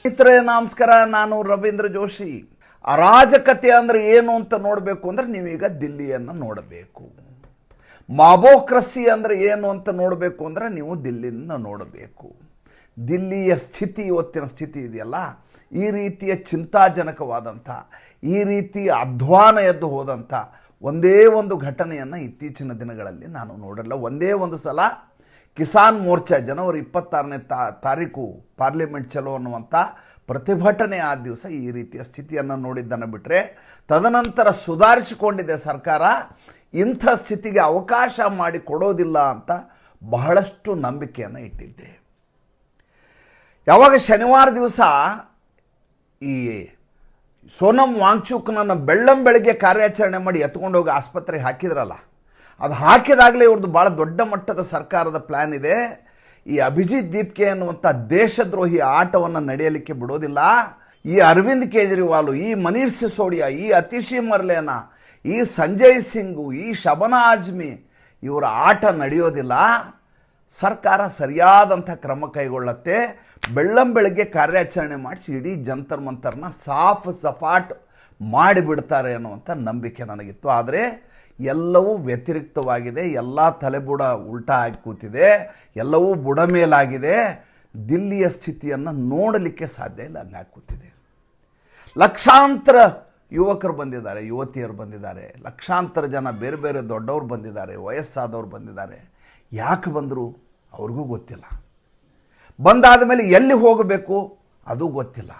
ಸ್ನೇಹಿತರೆ ನಮಸ್ಕಾರ, ನಾನು ರವೀಂದ್ರ ಜೋಶಿ. ಅರಾಜಕತೆ ಅಂದರೆ ಏನು ಅಂತ ನೋಡಬೇಕು ಅಂದರೆ ನೀವೀಗ ದಿಲ್ಲಿಯನ್ನು ನೋಡಬೇಕು. ಮಾಬೋಕ್ರಸಿ ಅಂದರೆ ಏನು ಅಂತ ನೋಡಬೇಕು ಅಂದರೆ ನೀವು ದಿಲ್ಲಿನ ನೋಡಬೇಕು. ದಿಲ್ಲಿಯ ಸ್ಥಿತಿ, ಇವತ್ತಿನ ಸ್ಥಿತಿ ಇದೆಯಲ್ಲ, ಈ ರೀತಿಯ ಚಿಂತಾಜನಕವಾದಂಥ, ಈ ರೀತಿ ಅಧ್ವಾನ ಎದ್ದು ಹೋದಂಥ ಒಂದೇ ಒಂದು ಘಟನೆಯನ್ನು ಇತ್ತೀಚಿನ ದಿನಗಳಲ್ಲಿ ನಾನು ನೋಡಲ್ಲ. ಒಂದೇ ಒಂದು ಸಲ ಕಿಸಾನ್ ಮೋರ್ಚಾ ಜನವರಿ 26ನೇ ತಾರೀಕು ಪಾರ್ಲಿಮೆಂಟ್ ಚಲೋ ಅನ್ನುವಂಥ ಪ್ರತಿಭಟನೆ ಆದ ದಿವಸ ಈ ರೀತಿಯ ಸ್ಥಿತಿಯನ್ನು ನೋಡಿದ್ದನ್ನು ಬಿಟ್ಟರೆ, ತದನಂತರ ಸುಧಾರಿಸಿಕೊಂಡಿದೆ ಸರ್ಕಾರ. ಇಂಥ ಸ್ಥಿತಿಗೆ ಅವಕಾಶ ಮಾಡಿ ಕೊಡೋದಿಲ್ಲ ಅಂತ ಬಹಳಷ್ಟು ನಂಬಿಕೆಯನ್ನು ಇಟ್ಟಿದ್ದೆ. ಯಾವಾಗ ಶನಿವಾರ ದಿವಸ ಈ ಸೋನಮ್ ವಾಂಗ್ಚುಕ್ನನ್ನು ಬೆಳ್ಳಂಬೆಳಗ್ಗೆ ಕಾರ್ಯಾಚರಣೆ ಮಾಡಿ ಎತ್ಕೊಂಡು ಹೋಗಿ ಆಸ್ಪತ್ರೆಗೆ ಹಾಕಿದ್ರಲ್ಲ, ಅದು ಹಾಕಿದಾಗಲೇ ಇವ್ರದ್ದು ಭಾಳ ದೊಡ್ಡ ಮಟ್ಟದ ಸರ್ಕಾರದ ಪ್ಲ್ಯಾನ್ ಇದೆ. ಈ ಅಭಿಜಿತ್ ದೀಪ್ಕೆ ಅನ್ನುವಂಥ ದೇಶದ್ರೋಹಿ ಆಟವನ್ನು ನಡೆಯಲಿಕ್ಕೆ ಬಿಡೋದಿಲ್ಲ. ಈ ಅರವಿಂದ್ ಕೇಜ್ರಿವಾಲು, ಈ ಮನೀಷ್ ಸಿಸೋಡಿಯಾ, ಈ ಅತಿಶಿ ಮರ್ಲೇನಾ, ಈ ಸಂಜಯ್ ಸಿಂಗು, ಈ ಶಬನಾ ಆಜ್ಮಿ, ಇವರ ಆಟ ನಡೆಯೋದಿಲ್ಲ. ಸರ್ಕಾರ ಸರಿಯಾದಂಥ ಕ್ರಮ ಕೈಗೊಳ್ಳುತ್ತೆ. ಬೆಳ್ಳಂಬೆಳಗ್ಗೆ ಕಾರ್ಯಾಚರಣೆ ಮಾಡಿಸಿ ಇಡೀ ಜಂತರ್ ಮಂತರ್ನ ಸಫಾಟ್ ಮಾಡಿಬಿಡ್ತಾರೆ ಅನ್ನುವಂಥ ನಂಬಿಕೆ ನನಗಿತ್ತು. ಆದರೆ ಎಲ್ಲವೂ ವ್ಯತಿರಿಕ್ತವಾಗಿದೆ. ಎಲ್ಲ ತಲೆಬುಡ ಉಲ್ಟಾ ಆಗಿ ಕೂತಿದೆ, ಎಲ್ಲವೂ ಬುಡ ಮೇಲಾಗಿದೆ. ದಿಲ್ಲಿಯ ಸ್ಥಿತಿಯನ್ನು ನೋಡಲಿಕ್ಕೆ ಸಾಧ್ಯ ಇಲ್ಲ, ಹಂಗಾಗಿ ಕೂತಿದೆ. ಲಕ್ಷಾಂತರ ಯುವಕರು ಬಂದಿದ್ದಾರೆ, ಯುವತಿಯರು ಬಂದಿದ್ದಾರೆ, ಲಕ್ಷಾಂತರ ಜನ ಬೇರೆ ಬೇರೆ ದೊಡ್ಡವರು ಬಂದಿದ್ದಾರೆ, ವಯಸ್ಸಾದವರು ಬಂದಿದ್ದಾರೆ. ಯಾಕೆ ಬಂದರು ಅವ್ರಿಗೂ ಗೊತ್ತಿಲ್ಲ. ಬಂದಾದ ಮೇಲೆ ಎಲ್ಲಿ ಹೋಗಬೇಕು ಅದು ಗೊತ್ತಿಲ್ಲ.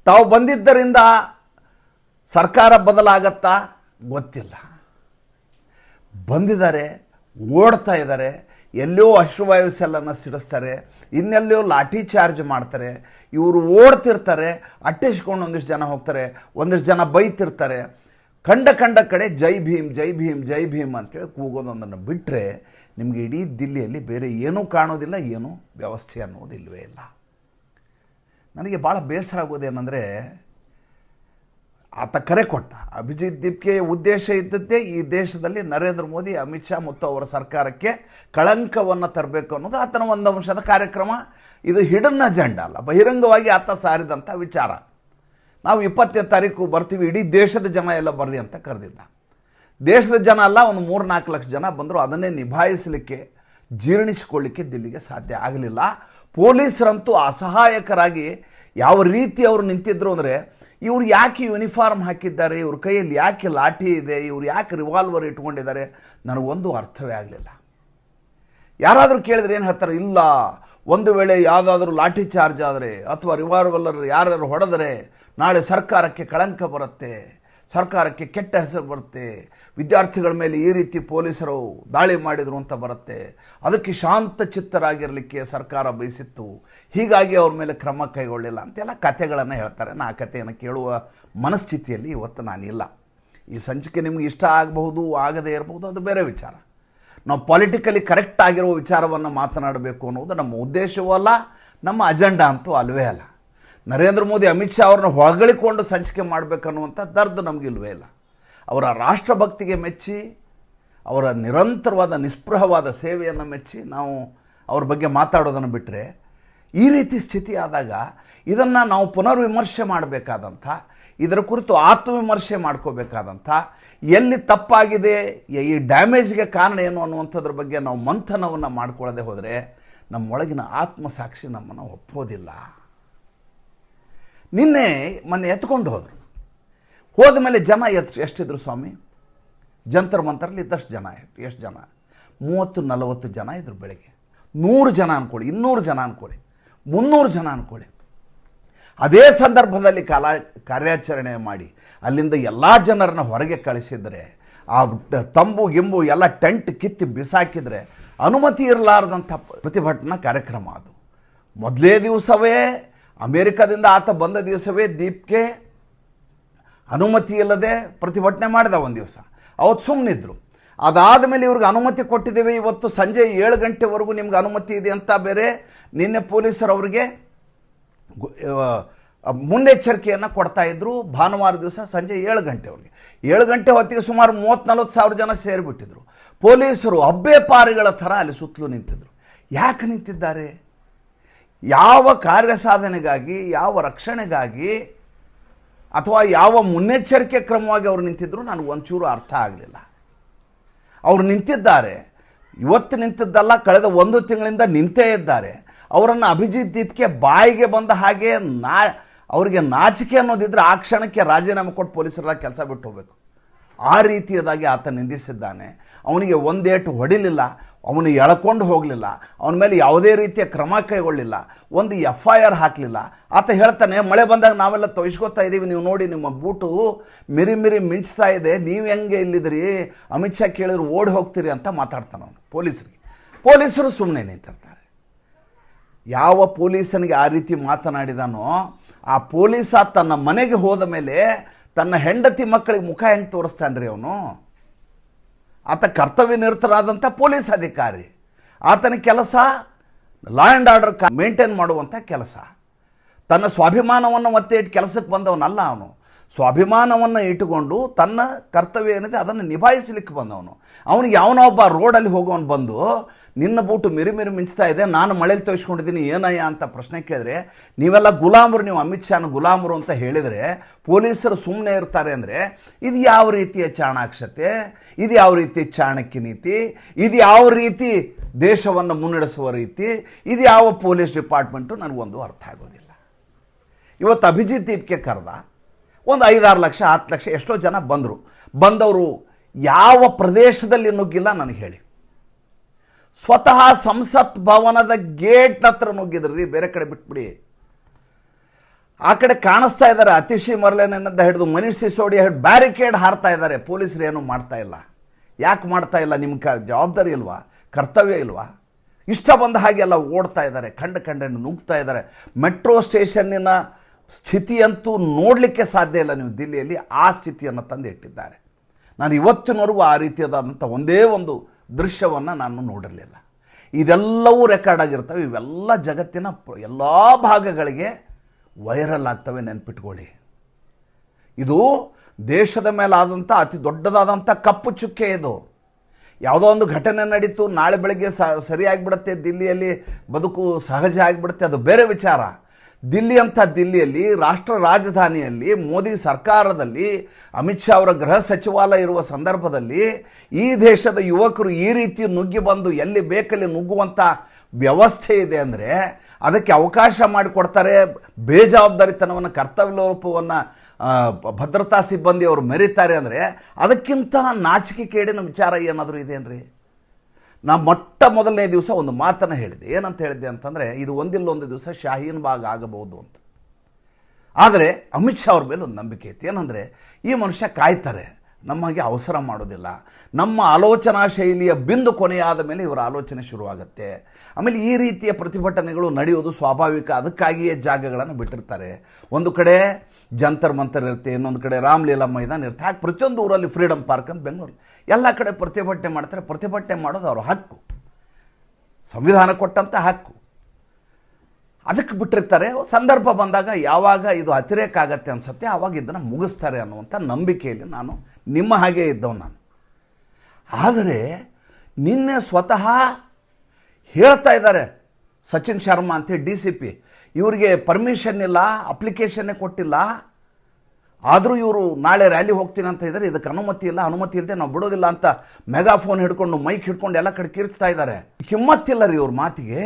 ತಾವು ಬಂದಿದ್ದರಿಂದ ಸರ್ಕಾರ ಬದಲಾಗತ್ತಾ ಗೊತ್ತಿಲ್ಲ. ಬಂದಿದ್ದಾರೆ, ಓಡ್ತಾ ಇದ್ದಾರೆ, ಎಲ್ಲೋ ಅಶ್ರುವಾಯು ಸೆಲ್ಲನ್ನು ಸಿಡಿಸ್ತಾರೆ, ಇನ್ನೆಲ್ಲೋ ಲಾಠಿ ಚಾರ್ಜ್ ಮಾಡ್ತಾರೆ. ಇವರು ಓಡ್ತಿರ್ತಾರೆ, ಅಟ್ಟಿಸ್ಕೊಂಡು ಒಂದಿಷ್ಟು ಜನ ಹೋಗ್ತಾರೆ, ಒಂದಿಷ್ಟು ಜನ ಬೈತಿರ್ತಾರೆ. ಕಂಡ ಕಡೆ ಜೈ ಭೀಮ್ ಜೈ ಭೀಮ್ ಜೈ ಭೀಮ್ ಅಂತೇಳಿ ಕೂಗೋದೊಂದನ್ನು ಬಿಟ್ಟರೆ ನಿಮಗೆ ಇಡೀ ದಿಲ್ಲಿಯಲ್ಲಿ ಬೇರೆ ಏನೂ ಕಾಣೋದಿಲ್ಲ, ಏನೂ ವ್ಯವಸ್ಥೆ ಅನ್ನೋದು ಇಲ್ಲವೇ ಇಲ್ಲ. ನನಗೆ ಭಾಳ ಬೇಸರ ಆಗೋದೇನೆಂದರೆ, ಆತ ಕರೆ ಕೊಟ್ಟ, ಅಭಿಜಿತ್ ದೀಪ್ಗೆ ಉದ್ದೇಶ ಇದ್ದದ್ದೇ ಈ ದೇಶದಲ್ಲಿ ನರೇಂದ್ರ ಮೋದಿ, ಅಮಿತ್ ಶಾ ಮತ್ತು ಅವರ ಸರ್ಕಾರಕ್ಕೆ ಕಳಂಕವನ್ನು ತರಬೇಕು ಅನ್ನೋದು ಆತನ ಒಂದು ಅಂಶದ ಕಾರ್ಯಕ್ರಮ. ಇದು ಹಿಡನ್ ಅಜೆಂಡಾ ಅಲ್ಲ, ಬಹಿರಂಗವಾಗಿ ಆತ ಸಾರಿದಂಥ ವಿಚಾರ. ನಾವು 20ನೇ ತಾರೀಕು ಬರ್ತೀವಿ, ಇಡೀ ದೇಶದ ಜನ ಎಲ್ಲ ಬರ್ರಿ ಅಂತ ಕರೆದಿದ್ದ. ದೇಶದ ಜನ ಅಲ್ಲ, ಒಂದು 3-4 ಲಕ್ಷ ಜನ ಬಂದರು. ಅದನ್ನೇ ನಿಭಾಯಿಸಲಿಕ್ಕೆ, ಜೀರ್ಣಿಸಿಕೊಳ್ಳಿಕ್ಕೆ ದಿಲ್ಲಿಗೆ ಸಾಧ್ಯ ಆಗಲಿಲ್ಲ. ಪೊಲೀಸರಂತೂ ಅಸಹಾಯಕರಾಗಿ ಯಾವ ರೀತಿ ಅವರು ನಿಂತಿದ್ರು ಅಂದರೆ, ಇವ್ರು ಯಾಕೆ ಯೂನಿಫಾರ್ಮ್ ಹಾಕಿದ್ದಾರೆ, ಇವ್ರ ಕೈಯಲ್ಲಿ ಯಾಕೆ ಲಾಠಿ ಇದೆ, ಇವ್ರು ಯಾಕೆ ರಿವಾಲ್ವರ್ ಇಟ್ಕೊಂಡಿದ್ದಾರೆ, ನನಗೊಂದು ಅರ್ಥವೇ ಆಗಲಿಲ್ಲ. ಯಾರಾದರೂ ಕೇಳಿದ್ರೆ ಏನು ಹೇಳ್ತಾರೆ, ಇಲ್ಲ ಒಂದು ವೇಳೆ ಯಾವುದಾದ್ರೂ ಲಾಠಿ ಚಾರ್ಜ್ ಆದರೆ ಅಥವಾ ರಿವಾಲ್ವರ್ ಯಾರು ಹೊಡೆದರೆ ನಾಳೆ ಸರ್ಕಾರಕ್ಕೆ ಕಳಂಕ ಬರುತ್ತೆ, ಸರ್ಕಾರಕ್ಕೆ ಕೆಟ್ಟ ಹೆಸರು ಬರುತ್ತೆ, ವಿದ್ಯಾರ್ಥಿಗಳ ಮೇಲೆ ಈ ರೀತಿ ಪೊಲೀಸರು ದಾಳಿ ಮಾಡಿದರು ಅಂತ ಬರುತ್ತೆ, ಅದಕ್ಕೆ ಶಾಂತ ಚಿತ್ತರಾಗಿರಲಿಕ್ಕೆ ಸರ್ಕಾರ ಬಯಸಿತ್ತು, ಹೀಗಾಗಿ ಅವ್ರ ಮೇಲೆ ಕ್ರಮ ಕೈಗೊಳ್ಳಿಲ್ಲ ಅಂತೆಲ್ಲ ಕಥೆಗಳನ್ನು ಹೇಳ್ತಾರೆ. ಆ ಕಥೆಯನ್ನು ಕೇಳುವ ಮನಸ್ಥಿತಿಯಲ್ಲಿ ಇವತ್ತು ನಾನಿಲ್ಲ. ಈ ಸಂಚಿಕೆ ನಿಮ್ಗೆ ಇಷ್ಟ ಆಗಬಹುದು, ಆಗದೇ ಇರಬಹುದು, ಅದು ಬೇರೆ ವಿಚಾರ. ನಾವು ಪೊಲಿಟಿಕಲಿ ಕರೆಕ್ಟ್ ಆಗಿರೋ ವಿಚಾರವನ್ನು ಮಾತನಾಡಬೇಕು ಅನ್ನೋದು ನಮ್ಮ ಉದ್ದೇಶವೂ ಅಲ್ಲ, ನಮ್ಮ ಅಜೆಂಡಾ ಅಂತೂ ಅಲ್ವೇ ಅಲ್ಲ. ನರೇಂದ್ರ ಮೋದಿ, ಅಮಿತ್ ಶಾ ಅವ್ರನ್ನ ಹೊಗಳಿಕೊಂಡು ಸಂಚಿಕೆ ಮಾಡಬೇಕನ್ನುವಂಥ ದರ್ದು ನಮಗಿಲ್ವೇ ಇಲ್ಲ. ಅವರ ರಾಷ್ಟ್ರಭಕ್ತಿಗೆ ಮೆಚ್ಚಿ, ಅವರ ನಿರಂತರವಾದ ನಿಸ್ಪೃಹವಾದ ಸೇವೆಯನ್ನು ಮೆಚ್ಚಿ ನಾವು ಅವ್ರ ಬಗ್ಗೆ ಮಾತಾಡೋದನ್ನು ಬಿಟ್ಟರೆ, ಈ ರೀತಿ ಸ್ಥಿತಿ ಆದಾಗ ಇದನ್ನು ನಾವು ಪುನರ್ವಿಮರ್ಶೆ ಮಾಡಬೇಕಾದಂಥ, ಇದರ ಕುರಿತು ಆತ್ಮವಿಮರ್ಶೆ ಮಾಡ್ಕೋಬೇಕಾದಂಥ, ಎಲ್ಲಿ ತಪ್ಪಾಗಿದೆ, ಈ ಡ್ಯಾಮೇಜ್ಗೆ ಕಾರಣ ಏನು ಅನ್ನುವಂಥದ್ರ ಬಗ್ಗೆ ನಾವು ಮಂಥನವನ್ನು ಮಾಡ್ಕೊಳ್ಳದೆ ಹೋದರೆ ನಮ್ಮೊಳಗಿನ ಆತ್ಮಸಾಕ್ಷಿ ನಮ್ಮನ್ನು ಒಪ್ಪೋದಿಲ್ಲ. ಮೊನ್ನೆ ಎತ್ಕೊಂಡು ಹೋದರು. ಹೋದ ಮೇಲೆ ಜನ ಎಷ್ಟಿದ್ರು ಸ್ವಾಮಿ? ಜಂತರ್ ಮಂತರಲ್ಲಿ ಇದ್ದಷ್ಟು ಜನ, ಎಷ್ಟು ಜನ? 30-40 ಜನ ಇದ್ರು ಬೆಳಗ್ಗೆ. 100 ಜನ ಅಂದ್ಕೊಳ್ಳಿ, 200 ಜನ ಅಂದ್ಕೊಳ್ಳಿ, 300 ಜನ ಅಂದ್ಕೊಳ್ಳಿ. ಅದೇ ಸಂದರ್ಭದಲ್ಲಿ ಕಾರ್ಯಾಚರಣೆ ಮಾಡಿ ಅಲ್ಲಿಂದ ಎಲ್ಲ ಜನರನ್ನ ಹೊರಗೆ ಕಳಿಸಿದರೆ, ಆ ತಂಬು ಗಿಂಬು ಎಲ್ಲ ಟೆಂಟ್ ಕಿತ್ತಿ ಬಿಸಾಕಿದರೆ, ಅನುಮತಿ ಇರಲಾರ್ದಂಥ ಪ್ರತಿಭಟನಾ ಕಾರ್ಯಕ್ರಮ ಅದು. ಮೊದಲೇ ದಿವಸವೇ, ಅಮೇರಿಕಾದಿಂದ ಆತ ಬಂದ ದಿವಸವೇ ದೀಪ್ಗೆ ಅನುಮತಿ ಇಲ್ಲದೆ ಪ್ರತಿಭಟನೆ ಮಾಡಿದ. ಒಂದು ದಿವಸ ಅವತ್ತು ಸುಮ್ಮನಿದ್ರು. ಅದಾದ ಮೇಲೆ ಇವ್ರಿಗೆ ಅನುಮತಿ ಕೊಟ್ಟಿದ್ದೇವೆ, ಇವತ್ತು ಸಂಜೆ 7 ಗಂಟೆವರೆಗೂ ನಿಮ್ಗೆ ಅನುಮತಿ ಇದೆ ಅಂತ ಬೇರೆ ನಿನ್ನೆ ಪೊಲೀಸರು ಅವರಿಗೆ ಮುನ್ನೆಚ್ಚರಿಕೆಯನ್ನು ಕೊಡ್ತಾ ಇದ್ರು. ಭಾನುವಾರ ದಿವಸ ಸಂಜೆ 7 ಗಂಟೆವರೆಗೆ, 7 ಗಂಟೆ ಹೊತ್ತಿಗೆ ಸುಮಾರು 30-40 ಸಾವಿರ ಜನ ಸೇರಿಬಿಟ್ಟಿದ್ರು. ಪೊಲೀಸರು ಹಬ್ಬೆ ಪಾರಿಗಳ ಥರ ಅಲ್ಲಿ ಸುತ್ತಲೂ ನಿಂತಿದ್ರು. ಯಾಕೆ ನಿಂತಿದ್ದಾರೆ? ಯಾವ ಕಾರ್ಯಸಾಧನೆಗಾಗಿ, ಯಾವ ರಕ್ಷಣೆಗಾಗಿ ಅಥವಾ ಯಾವ ಮುನ್ನೆಚ್ಚರಿಕೆ ಕ್ರಮವಾಗಿ ಅವರು ನಿಂತಿದ್ರು ನನಗೆ ಒಂಚೂರು ಅರ್ಥ ಆಗಲಿಲ್ಲ. ಅವರು ನಿಂತಿದ್ದಾರೆ, ಇವತ್ತು ನಿಂತಿದ್ದಲ್ಲ, ಕಳೆದ 1 ತಿಂಗಳಿಂದ ನಿಂತೇ ಇದ್ದಾರೆ. ಅವರನ್ನು ಅಭಿಜಿತ್ ದೀಪ್ಗೆ ಬಾಯಿಗೆ ಬಂದ ಹಾಗೆ ಅವರಿಗೆ ನಾಚಿಕೆ ಅನ್ನೋದಿದ್ರೆ ಆ ಕ್ಷಣಕ್ಕೆ ರಾಜೀನಾಮೆ ಕೊಟ್ಟು ಪೊಲೀಸರ ಕೆಲಸ ಬಿಟ್ಟು ಹೋಗಬೇಕು. ಆ ರೀತಿಯದಾಗಿ ಆತ ನಿಂದಿಸಿದ್ದಾನೆ. ಅವನಿಗೆ ಒಂದೇಟು ಹೊಡಿಲಿಲ್ಲ, ಅವನು ಎಳ್ಕೊಂಡು ಹೋಗಲಿಲ್ಲ, ಅವನ ಮೇಲೆ ಯಾವುದೇ ರೀತಿಯ ಕ್ರಮ ಕೈಗೊಳ್ಳಿಲ್ಲ, ಒಂದು FIR ಹಾಕಲಿಲ್ಲ. ಆತ ಹೇಳ್ತಾನೆ, ಮಳೆ ಬಂದಾಗ ನಾವೆಲ್ಲ ತೊಯ್ಸ್ಕೊತಾ ಇದ್ದೀವಿ, ನೀವು ನೋಡಿ ನಿಮ್ಮ ಬೂಟು ಮಿರಿ ಮಿಂಚ್ತಾ ಇದೆ, ನೀವು ಹೆಂಗೆ ಇಲ್ಲಿದ್ರಿ, ಅಮಿತ್ ಶಾ ಕೇಳಿದ್ರು ಓಡಿ ಹೋಗ್ತೀರಿ ಅಂತ ಮಾತಾಡ್ತಾನೆ ಅವನು ಪೊಲೀಸರಿಗೆ. ಪೊಲೀಸರು ಸುಮ್ಮನೆ ನಿಂತಿರ್ತಾರೆ. ಯಾವ ಪೊಲೀಸನಿಗೆ ಆ ರೀತಿ ಮಾತನಾಡಿದಾನೋ ಆ ಪೊಲೀಸ ತನ್ನ ಮನೆಗೆ ಹೋದ ಮೇಲೆ ತನ್ನ ಹೆಂಡತಿ ಮಕ್ಕಳಿಗೆ ಮುಖ ಹೆಂಗೆ ತೋರಿಸ್ತಾನ್ರಿ ಅವನು? ಆತ ಕರ್ತವ್ಯ ನಿರತರಾದಂಥ ಪೊಲೀಸ್ ಅಧಿಕಾರಿ. ಆತನ ಕೆಲಸ ಲಾ ಆ್ಯಂಡ್ ಆರ್ಡರ್ ಮೇಂಟೈನ್ ಮಾಡುವಂಥ ಕೆಲಸ. ತನ್ನ ಸ್ವಾಭಿಮಾನವನ್ನು ಮತ್ತೆ ಇಟ್ಟು ಕೆಲಸಕ್ಕೆ ಬಂದವನಲ್ಲ ಅವನು. ಸ್ವಾಭಿಮಾನವನ್ನು ಇಟ್ಟುಕೊಂಡು ತನ್ನ ಕರ್ತವ್ಯ ಏನಿದೆ ಅದನ್ನು ನಿಭಾಯಿಸಲಿಕ್ಕೆ ಬಂದವನು. ಅವನಿಗೆ ಯಾವನೋ ಒಬ್ಬ ರೋಡಲ್ಲಿ ಹೋಗೋನು ಬಂದು ನಿನ್ನ ಬೂಟು ಮಿರಿ ಮಿಂಚ್ತಾ ಇದೆ, ನಾನು ಮಳೇಲಿ ತೋರಿಸ್ಕೊಂಡಿದ್ದೀನಿ ಏನಯ್ಯ ಅಂತ ಪ್ರಶ್ನೆ ಕೇಳಿದ್ರೆ, ನೀವೆಲ್ಲ ಗುಲಾಮರು, ನೀವು ಅಮಿತ್ ಶಾನ ಗುಲಾಮರು ಅಂತ ಹೇಳಿದರೆ ಪೊಲೀಸರು ಸುಮ್ಮನೆ ಇರ್ತಾರೆ ಅಂದರೆ ಇದು ಯಾವ ರೀತಿಯ ಚಾಣಾಕ್ಷತೆ, ಇದು ಯಾವ ರೀತಿ ಚಾಣಕ್ಯ ನೀತಿ, ಇದು ಯಾವ ರೀತಿ ದೇಶವನ್ನು ಮುನ್ನಡೆಸುವ ರೀತಿ, ಇದು ಯಾವ ಪೊಲೀಸ್ ಡಿಪಾರ್ಟ್ಮೆಂಟು ನನಗೊಂದು ಅರ್ಥ ಆಗೋದಿಲ್ಲ. ಇವತ್ತು ಅಭಿಜಿತ್ ದೀಪ್ಗೆ ಕರೆದ, ಒಂದು 5-6 ಲಕ್ಷ 10 ಲಕ್ಷ ಎಷ್ಟೋ ಜನ ಬಂದವರು ಯಾವ ಪ್ರದೇಶದಲ್ಲಿ ನುಗ್ಗಿಲ್ಲ ನನಗೆ ಹೇಳಿ. ಸ್ವತಃ ಸಂಸತ್ ಭವನದ ಗೇಟ್ ಹತ್ರ ನುಗ್ಗಿದ್ರಿ, ಬೇರೆ ಕಡೆ ಬಿಟ್ಬಿಡಿ. ಆ ಕಡೆ ಕಾಣಿಸ್ತಾ ಇದ್ದಾರೆ, ಅತಿಶಿ ಮರ್ಲೇನಿಂದ ಹಿಡಿದು ಮನೀಶ್ ಸಿಸೋಡಿಯಾ ಹಿಡಿದು ಬ್ಯಾರಿಕೇಡ್ ಹಾರ್ತಾ ಇದ್ದಾರೆ. ಪೊಲೀಸರು ಏನೂ ಮಾಡ್ತಾ ಇಲ್ಲ. ಯಾಕೆ ಮಾಡ್ತಾ ಇಲ್ಲ? ನಿಮ್ಗೆ ಜವಾಬ್ದಾರಿ ಇಲ್ವಾ? ಕರ್ತವ್ಯ ಇಲ್ವಾ? ಇಷ್ಟ ಬಂದ ಹಾಗೆಲ್ಲ ಓಡ್ತಾ ಇದ್ದಾರೆ, ಕಂಡು ನುಗ್ತಾ ಇದ್ದಾರೆ. ಮೆಟ್ರೋ ಸ್ಟೇಷನ್ನಿನ ಸ್ಥಿತಿಯಂತೂ ನೋಡಲಿಕ್ಕೆ ಸಾಧ್ಯ ಇಲ್ಲ ನೀವು ದಿಲ್ಲಿಯಲ್ಲಿ. ಆ ಸ್ಥಿತಿಯನ್ನು ತಂದು ಇಟ್ಟಿದ್ದಾರೆ. ನಾನು ಇವತ್ತಿನವರೆಗೂ ಆ ರೀತಿಯಾದಂಥ ಒಂದೇ ಒಂದು ದೃಶ್ಯವನ್ನು ನಾನು ನೋಡಿರಲಿಲ್ಲ. ಇದೆಲ್ಲವೂ ರೆಕಾರ್ಡ್ ಆಗಿರ್ತವೆ. ಇವೆಲ್ಲ ಜಗತ್ತಿನ ಎಲ್ಲ ಭಾಗಗಳಿಗೆ ವೈರಲ್ ಆಗ್ತವೆ, ನೆನ್ಪಿಟ್ಕೊಳ್ಳಿ. ಇದು ದೇಶದ ಮೇಲಾದಂಥ ಅತಿ ದೊಡ್ಡದಾದಂಥ ಕಪ್ಪು ಚುಕ್ಕೆ. ಇದು ಯಾವುದೋ ಒಂದು ಘಟನೆ ನಡೀತು, ನಾಳೆ ಬೆಳಗ್ಗೆ ಸರಿಯಾಗಿಬಿಡುತ್ತೆ, ದಿಲ್ಲಿಯಲ್ಲಿ ಬದುಕು ಸಹಜ ಆಗಿಬಿಡುತ್ತೆ, ಅದು ಬೇರೆ ವಿಚಾರ. ದಿಲ್ಲಿಯಲ್ಲಿ ರಾಷ್ಟ್ರ ರಾಜಧಾನಿಯಲ್ಲಿ ಮೋದಿ ಸರ್ಕಾರದಲ್ಲಿ ಅಮಿತ್ ಶಾ ಅವರ ಗೃಹ ಸಚಿವಾಲಯ ಇರುವ ಸಂದರ್ಭದಲ್ಲಿ ಈ ದೇಶದ ಯುವಕರು ಈ ರೀತಿ ನುಗ್ಗಿ ಬಂದು ಎಲ್ಲಿ ಬೇಕಲ್ಲಿ ನುಗ್ಗುವಂಥ ವ್ಯವಸ್ಥೆ ಇದೆ ಅಂದರೆ ಅದಕ್ಕೆ ಅವಕಾಶ ಮಾಡಿಕೊಡ್ತಾರೆ. ಬೇಜವಾಬ್ದಾರಿತನವನ್ನು, ಕರ್ತವ್ಯ ಲೋಪವನ್ನು ಭದ್ರತಾ ಸಿಬ್ಬಂದಿಯವರು ಮೆರೀತಾರೆ ಅಂದರೆ ಅದಕ್ಕಿಂತ ನಾಚಿಕೆ ಕೇಡಿನ ವಿಚಾರ ಏನಾದರೂ ಇದೆಯೇನ್ರಿ? ನಾ ಮೊದಲನೇ ದಿವಸ ಒಂದು ಮಾತನ್ನು ಹೇಳಿದೆ. ಏನಂತ ಹೇಳಿದ್ದೆ ಅಂತಂದರೆ, ಇದು ಒಂದಿಲ್ಲೊಂದು ದಿವಸ ಶಾಹೀನ್ ಬಾಗ್ ಆಗಬಹುದು ಅಂತ. ಆದರೆ ಅಮಿತ್ ಶಾ ಅವ್ರ ಮೇಲೆ ಒಂದು ನಂಬಿಕೆ ಇತ್ತು. ಏನಂದರೆ, ಈ ಮನುಷ್ಯ ಕಾಯ್ತಾರೆ, ನಮಗೆ ಅವಸರ ಮಾಡೋದಿಲ್ಲ. ನಮ್ಮ ಆಲೋಚನಾ ಶೈಲಿಯ ಬಿಂದು ಕೊನೆಯಾದ ಮೇಲೆ ಇವರ ಆಲೋಚನೆ ಶುರುವಾಗುತ್ತೆ. ಆಮೇಲೆ ಈ ರೀತಿಯ ಪ್ರತಿಭಟನೆಗಳು ನಡೆಯೋದು ಸ್ವಾಭಾವಿಕ. ಅದಕ್ಕಾಗಿಯೇ ಜಾಗಗಳನ್ನು ಬಿಟ್ಟಿರ್ತಾರೆ. ಒಂದು ಕಡೆ ಜಂತರ್ ಮಂತರ್ ಇರುತ್ತೆ, ಇನ್ನೊಂದು ಕಡೆ ರಾಮಲೀಲಾ ಮೈದಾನ ಇರುತ್ತೆ. ಹಾಗೆ ಪ್ರತಿಯೊಂದು ಊರಲ್ಲಿ ಫ್ರೀಡಮ್ ಪಾರ್ಕ್ ಅಂತ ಬೆಂಗಳೂರು ಎಲ್ಲ ಕಡೆ ಪ್ರತಿಭಟನೆ ಮಾಡ್ತಾರೆ. ಪ್ರತಿಭಟನೆ ಮಾಡೋದು ಅವ್ರ ಹಕ್ಕು, ಸಂವಿಧಾನ ಕೊಟ್ಟಂಥ ಹಕ್ಕು. ಅದಕ್ಕೆ ಬಿಟ್ಟಿರ್ತಾರೆ. ಸಂದರ್ಭ ಬಂದಾಗ ಯಾವಾಗ ಇದು ಅತಿರೇಕ ಆಗತ್ತೆ ಅನಿಸುತ್ತೆ ಆವಾಗ ಇದನ್ನು ಮುಗಿಸ್ತಾರೆ ಅನ್ನುವಂಥ ನಂಬಿಕೆಯಲ್ಲಿ ನಾನು ನಿಮ್ಮ ಹಾಗೆ ಇದ್ದವು ನಾನು. ಆದರೆ ನಿನ್ನೆ ಸ್ವತಃ ಹೇಳ್ತಾ ಇದ್ದಾರೆ ಸಚಿನ್ ಶರ್ಮಾ ಅಂತ DCP, ಇವರಿಗೆ ಪರ್ಮಿಷನ್ ಇಲ್ಲ, ಅಪ್ಲಿಕೇಶನ್ನೇ ಕೊಟ್ಟಿಲ್ಲ, ಆದರೂ ಇವರು ನಾಳೆ ರ್ಯಾಲಿ ಹೋಗ್ತೀನಿ ಅಂತ ಇದ್ದಾರೆ, ಇದಕ್ಕೆ ಅನುಮತಿ ಇಲ್ಲದೆ ನಾವು ಬಿಡೋದಿಲ್ಲ ಅಂತ ಮೆಗಾಫೋನ್ ಹಿಡ್ಕೊಂಡು ಮೈಕ್ ಹಿಡ್ಕೊಂಡು ಎಲ್ಲ ಕಡೆ ಕಿರ್ಚ್ತಾ ಇದ್ದಾರೆ. ಕಿಮ್ಮತ್ತಿಲ್ಲ ರೀ ಇವ್ರ ಮಾತಿಗೆ.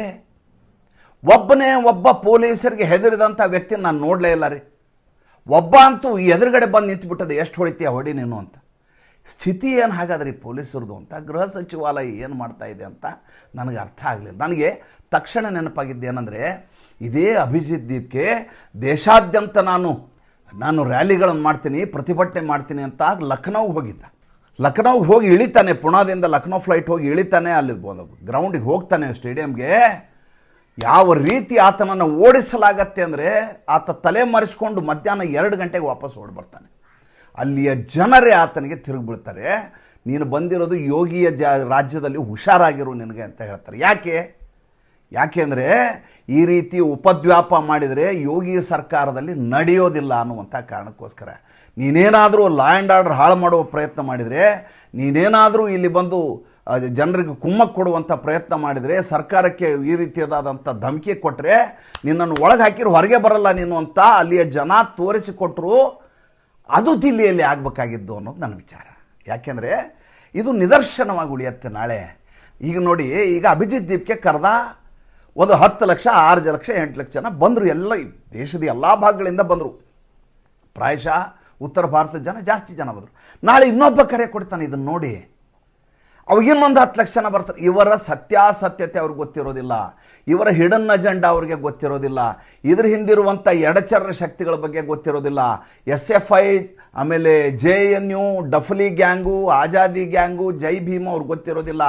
ಒಬ್ಬ ಪೊಲೀಸರಿಗೆ ಹೆದರಿದಂಥ ವ್ಯಕ್ತಿ ನಾನು ನೋಡಲೇ ಇಲ್ಲ ರೀ. ಒಬ್ಬ ಅಂತೂ ಎದುರುಗಡೆ ಬಂದು ನಿಂತುಬಿಟ್ಟದೆ, ಎಷ್ಟು ಹೊಡಿತೀಯ ಹೊಡಿ ನೀನು ಅಂತ. ಸ್ಥಿತಿ ಏನು ಹಾಗಾದ್ರೆ ಈ ಪೊಲೀಸರದು ಅಂತ, ಗೃಹ ಸಚಿವಾಲಯ ಏನು ಮಾಡ್ತಾ ಇದೆ ಅಂತ ನನಗೆ ಅರ್ಥ ಆಗಲಿಲ್ಲ. ನನಗೆ ತಕ್ಷಣ ನೆನಪಾಗಿದ್ದೇನೆಂದರೆ, ಇದೇ ಅಭಿಜಿತ್ ದೀಪ್ಗೆ ದೇಶಾದ್ಯಂತ ನಾನು ರ್ಯಾಲಿಗಳನ್ನು ಮಾಡ್ತೀನಿ, ಪ್ರತಿಭಟನೆ ಮಾಡ್ತೀನಿ ಅಂತ ಲಖನೌಗೆ ಹೋಗಿದ್ದ. ಲಖನೌಗೆ ಹೋಗಿ ಇಳಿತಾನೆ, ಪುಣಾದಿಂದ ಲಖನೌ ಫ್ಲೈಟ್ ಹೋಗಿ ಇಳಿತಾನೆ, ಅಲ್ಲಿ ಗ್ರೌಂಡಿಗೆ ಹೋಗ್ತಾನೆ, ಸ್ಟೇಡಿಯಂಗೆ. ಯಾವ ರೀತಿ ಆತನನ್ನು ಓಡಿಸಲಾಗತ್ತೆ ಅಂದರೆ, ಆತ ತಲೆ ಮರೆಸ್ಕೊಂಡು ಮಧ್ಯಾಹ್ನ 2 ಗಂಟೆಗೆ ವಾಪಸ್ ಓಡಿಬರ್ತಾನೆ. ಅಲ್ಲಿಯ ಜನರೇ ಆತನಿಗೆ ತಿರುಗಿಬಿಡ್ತಾರೆ. ನೀನು ಬಂದಿರೋದು ಯೋಗಿಯ ರಾಜ್ಯದಲ್ಲಿ, ಹುಷಾರಾಗಿರು ನಿನಗೆ ಅಂತ ಹೇಳ್ತಾರೆ. ಯಾಕೆ ಅಂದರೆ ಈ ರೀತಿ ಉಪದ್ವ್ಯಾಪ ಮಾಡಿದರೆ ಯೋಗಿ ಸರ್ಕಾರದಲ್ಲಿ ನಡೆಯೋದಿಲ್ಲ ಅನ್ನುವಂಥ ಕಾರಣಕ್ಕೋಸ್ಕರ. ನೀನೇನಾದರೂ ಲಾ ಆ್ಯಂಡ್ ಆರ್ಡರ್ ಹಾಳು ಮಾಡುವ ಪ್ರಯತ್ನ ಮಾಡಿದರೆ, ನೀನೇನಾದರೂ ಇಲ್ಲಿ ಬಂದು ಜನರಿಗೆ ಕುಮ್ಮಕ್ಕು ಕೊಡುವಂಥ ಪ್ರಯತ್ನ ಮಾಡಿದರೆ, ಸರ್ಕಾರಕ್ಕೆ ಈ ರೀತಿಯಾದಂಥ ಧಮಕಿ ಕೊಟ್ಟರೆ ನಿನ್ನನ್ನು ಒಳಗೆ ಹಾಕಿರು ಹೊರಗೆ ಬರಲ್ಲ ನೀನು ಅಂತ ಅಲ್ಲಿಯ ಜನ ತೋರಿಸಿಕೊಟ್ರು. ಅದು ದಿಲ್ಲಿಯಲ್ಲಿ ಆಗಬೇಕಾಗಿದ್ದು ಅನ್ನೋದು ನನ್ನ ವಿಚಾರ. ಯಾಕೆಂದರೆ ಇದು ನಿದರ್ಶನವಾಗಿ ಉಳಿಯುತ್ತೆ ನಾಳೆ. ಈಗ ನೋಡಿ, ಈಗ ಅಭಿಜಿತ್ ದೀಪ್ಗೆ ಕರೆದ ಒಂದು 10 ಲಕ್ಷ 6 ಲಕ್ಷ 8 ಲಕ್ಷ ಜನ ಬಂದರು. ಎಲ್ಲ ದೇಶದ ಎಲ್ಲ ಭಾಗಗಳಿಂದ ಬಂದರು. ಪ್ರಾಯಶಃ ಉತ್ತರ ಭಾರತದ ಜನ ಜಾಸ್ತಿ ಜನ ಬಂದರು. ನಾಳೆ ಇನ್ನೊಬ್ಬ ಕರೆ ಕೊಡ್ತಾನೆ, ಇದನ್ನು ನೋಡಿ ಅವಾಗ ಇನ್ನೊಂದು 10 ಲಕ್ಷ ಜನ ಬರ್ತಾರೆ. ಇವರ ಸತ್ಯಾಸತ್ಯತೆ ಅವ್ರಿಗೆ ಗೊತ್ತಿರೋದಿಲ್ಲ, ಇವರ ಹಿಡನ್ ಅಜೆಂಡಾ ಅವ್ರಿಗೆ ಗೊತ್ತಿರೋದಿಲ್ಲ, ಇದ್ರ ಹಿಂದಿರುವಂಥ ಎಡಚರ ಶಕ್ತಿಗಳ ಬಗ್ಗೆ ಗೊತ್ತಿರೋದಿಲ್ಲ. SFI, ಆಮೇಲೆ JNU, ಡಫಲಿ ಗ್ಯಾಂಗು, ಆಜಾದಿ ಗ್ಯಾಂಗು, ಜೈ ಭೀಮ್ ಅವ್ರಿಗೆ ಗೊತ್ತಿರೋದಿಲ್ಲ.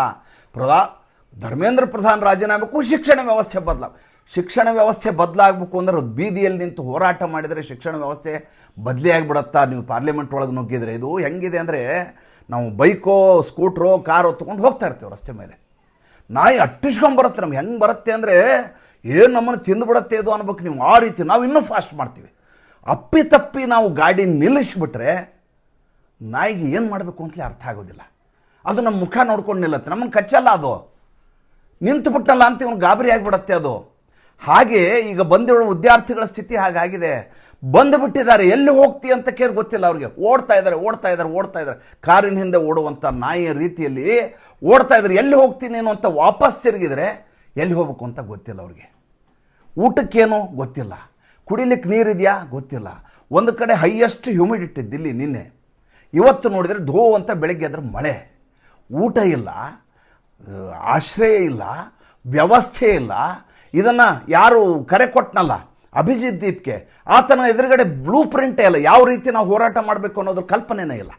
ಧರ್ಮೇಂದ್ರ ಪ್ರಧಾನ್ ರಾಜೀನಾಮೆಗೂ ಶಿಕ್ಷಣ ವ್ಯವಸ್ಥೆ ಬದಲಾಗಬೇಕು ಅಂದ್ರೆ ಬೀದಿಯಲ್ಲಿ ನಿಂತು ಹೋರಾಟ ಮಾಡಿದರೆ ಶಿಕ್ಷಣ ವ್ಯವಸ್ಥೆ ಬದಲಿ ಆಗಿಬಿಡತ್ತಾ? ನೀವು ಪಾರ್ಲಿಮೆಂಟ್ ಒಳಗೆ ನುಗ್ಗಿದ್ರೆ ಇದು ಹೆಂಗಿದೆ ಅಂದರೆ, ನಾವು ಬೈಕೋ ಸ್ಕೂಟ್ರೋ ಕಾರೋ ತೊಗೊಂಡು ಹೋಗ್ತಾ ಇರ್ತೀವಿ ರಸ್ತೆ ಮೇಲೆ, ನಾಯಿ ಅಟ್ಟಿಸ್ಕೊಂಬರುತ್ತೆ. ನಮ್ಗೆ ಹೆಂಗೆ ಬರುತ್ತೆ ಅಂದರೆ, ಏನು ನಮ್ಮನ್ನು ತಿಂದುಬಿಡತ್ತೆ ಇದು ಅನ್ಬೇಕು ನೀವು. ಆ ರೀತಿ ನಾವು ಇನ್ನೂ ಫಾಸ್ಟ್ ಮಾಡ್ತೀವಿ. ಅಪ್ಪಿತಪ್ಪಿ ನಾವು ಗಾಡಿ ನಿಲ್ಲಿಸ್ಬಿಟ್ರೆ ನಾಯಿಗೆ ಏನು ಮಾಡಬೇಕು ಅಂತಲೇ ಅರ್ಥ ಆಗೋದಿಲ್ಲ. ಅದು ನಮ್ಮ ಮುಖ ನೋಡ್ಕೊಂಡು ನಿಲ್ಲತ್ತೆ, ನಮ್ಮನ್ನು ಕಚ್ಚಲ್ಲ, ಅದು ನಿಂತು ಬಿಟ್ಟಲ್ಲ ಅಂತ ಇವನು ಗಾಬರಿ ಆಗಿಬಿಡತ್ತೆ ಅದು. ಹಾಗೆ ಈಗ ಬಂದಿರೋ ವಿದ್ಯಾರ್ಥಿಗಳ ಸ್ಥಿತಿ ಹಾಗಾಗಿದೆ. ಬಂದುಬಿಟ್ಟಿದ್ದಾರೆ, ಎಲ್ಲಿ ಹೋಗ್ತಿ ಅಂತ ಕೇಳಿ ಗೊತ್ತಿಲ್ಲ ಅವ್ರಿಗೆ. ಓಡ್ತಾ ಇದ್ದಾರೆ, ಕಾರಿನ ಹಿಂದೆ ಓಡುವಂಥ ನಾಯಿಯ ರೀತಿಯಲ್ಲಿ ಓಡ್ತಾ ಇದ್ದಾರೆ. ಎಲ್ಲಿ ಹೋಗ್ತೀನಿ ನೀನು ಅಂತ ವಾಪಸ್ ತಿರುಗಿದರೆ ಎಲ್ಲಿ ಹೋಗ್ಬೇಕು ಅಂತ ಗೊತ್ತಿಲ್ಲ ಅವ್ರಿಗೆ. ಊಟಕ್ಕೇನು ಗೊತ್ತಿಲ್ಲ, ಕುಡಿಲಿಕ್ಕೆ ನೀರಿದೆಯಾ ಗೊತ್ತಿಲ್ಲ. ಒಂದು ಕಡೆ ಹೈಯೆಸ್ಟ್ ಹ್ಯೂಮಿಡಿಟಿ ದಿಲ್ಲಿ ನಿನ್ನೆ, ಇವತ್ತು ನೋಡಿದರೆ ಧೋ ಅಂತ ಬೆಳಗ್ಗೆ ಅದ್ರ ಮಳೆ. ಊಟ ಇಲ್ಲ, ಆಶ್ರಯ ಇಲ್ಲ, ವ್ಯವಸ್ಥೆ ಇಲ್ಲ. ಇದನ್ನು ಯಾರು ಕರೆ ಕೊಟ್ಟನಲ್ಲ ಅಭಿಜಿತ್ ದೀಪ್ಗೆ, ಆತನ ಎದುರುಗಡೆ ಬ್ಲೂ ಪ್ರಿಂಟೇ ಇಲ್ಲ. ಯಾವ ರೀತಿ ನಾವು ಹೋರಾಟ ಮಾಡಬೇಕು ಅನ್ನೋದ್ರ ಕಲ್ಪನೆನೇ ಇಲ್ಲ.